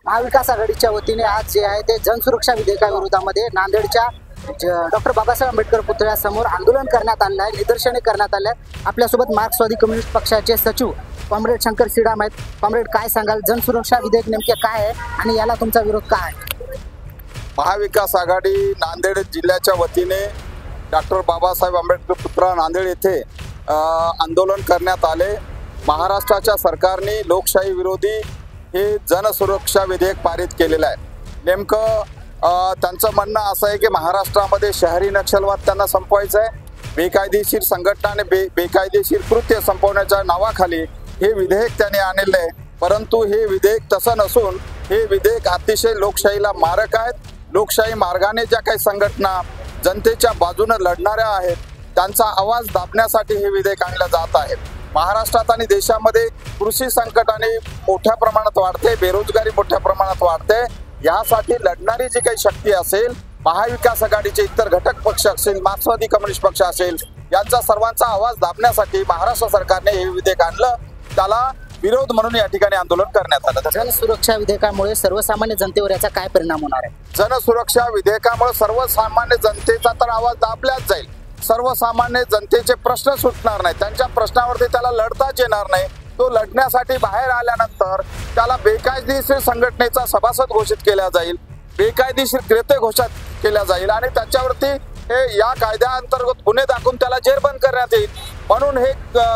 महाविकास आघाडीच्या वतीने आज जे आहे ते जनसुरक्षा विधेयकाविरोधामध्ये नांदेडच्या डॉक्टर बाबासाहेब आंबेडकर पुतळ्यासमोर आंदोलन करण्यात आलं आहे, निदर्शने करण्यात आले आहेत। आपल्यासोबत मार्क्सवादी कम्युनिस्ट पक्षाचे सचिव कॉम्रेड शंकर सीडाम आहेत। कॉम्रेड, काय सांगाल, जनसुरक्षा विधेयक नेमके काय आहे आणि याला तुमचा विरोध काय आहे? महाविकास आघाडी नांदेड जिल्ह्याच्या वतीने डॉक्टर बाबासाहेब आंबेडकर पुतळा नांदेड येथे आंदोलन करण्यात आले। महाराष्ट्राच्या सरकारने लोकशाही विरोधी हे जनसुरक्षा विधेयक पारित केलेलं आहे। नेमकं त्यांचं म्हणणं असं आहे की महाराष्ट्रामध्ये शहरी नक्षलवाद त्यांना संपवायचं आहे, बेकायदेशीर संघटना आणि बेकायदेशीर कृत्य संपवण्याच्या नावाखाली हे विधेयक त्यांनी आणलेलं आहे। परंतु हे विधेयक तसं नसून हे विधेयक अतिशय लोकशाहीला मारक आहेत। लोकशाही मार्गाने ज्या काही संघटना जनतेच्या बाजूने लढणाऱ्या आहेत त्यांचा आवाज दाबण्यासाठी हे विधेयक आणलं जात आहे। महाराष्ट्रात आणि देशामध्ये कृषी संकटाने मोठ्या प्रमाणात वाढते, बेरोजगारी मोठ्या प्रमाणात वाढते। यासाठी लढणारी जी काही शक्ती असेल, महाविकास आघाडीचे इतर घटक पक्ष असेल, मार्क्सवादी कम्युनिस्ट पक्ष असेल, यांचा सर्वांचा आवाज दाबण्यासाठी महाराष्ट्र सरकारने हे विधेयक आणलं। त्याला विरोध म्हणून या ठिकाणी आंदोलन करण्यात आलं। जनसुरक्षा विधेयकामुळे सर्वसामान्य जनतेवर याचा काय परिणाम होणार आहे? जनसुरक्षा विधेयकामुळे सर्वसामान्य जनतेचा तर आवाज दाबलाच जाईल। सर्वसामान्य जनतेचे प्रश्न सुटणार नाही, त्यांच्या प्रश्नावरती त्याला लढताच येणार नाही। तो लढण्यासाठी बाहेर आल्यानंतर त्याला बेकायदेशीर संघटनेचा सभासद घोषित केला जाईल, बेकायदेशीर कृत्य घोषित केल्या जाईल आणि त्याच्यावरती हे या कायद्याअंतर्गत गुन्हे दाखवून त्याला जेरबंद करण्यात येईल। म्हणून हे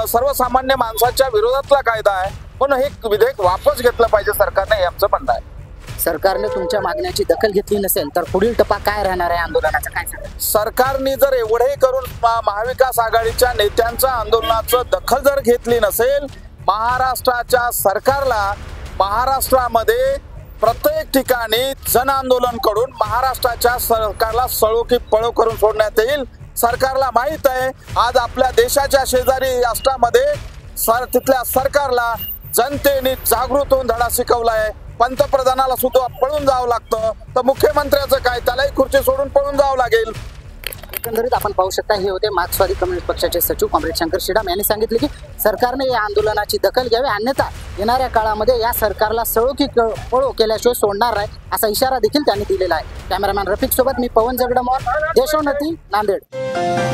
सर्वसामान्य माणसाच्या विरोधातला कायदा आहे, म्हणून हे विधेयक वापस घेतलं पाहिजे सरकारने, हे आमचं म्हणणं आहे। सरकारने तुमच्या मागण्याची दखल घेतली नसेल तर पुढील टप्पा काय राहणार आहे आंदोलनाचा, काय सांगा? सरकारने जर एवढे करून महाविकास आघाडीच्या नेत्यांच्या आंदोलनाचं दखल जर घेतली नसेल, महाराष्ट्राच्या सरकारला महाराष्ट्रामध्ये प्रत्येक ठिकाणी जन आंदोलन करून महाराष्ट्राच्या सरकारला सळो की पळो करून सोडण्यात येईल। सरकारला माहित आहे आज आपल्या देशाच्या शेजारी राष्ट्रामध्ये तिथल्या सरकारला जनतेने जागृत होऊन धडा शिकवला आहे। पंतप्रधानाला सुद्धा पळून जावं लागतं, तर मुख्यमंत्र्याचं काय, त्यालाही खुर्ची सोडून पळून जावं लागेल। एकंदरीत आपण पाहू शकता हे होते मार्क्सवादी कम्युनिस्ट पक्षाचे सचिव कॉम्रेड शंकर सीडाम यांनी सांगितले की सरकारने या आंदोलनाची दखल घ्यावी, अन्यथा येणाऱ्या काळामध्ये या सरकारला सळो की पळो केल्याशिवाय सोडणार नाही असा इशारा देखील त्यांनी दिलेला आहे। कॅमेरामॅन रफिक सोबत मी पवन जगडमोर, देशोन्नती, नांदेड।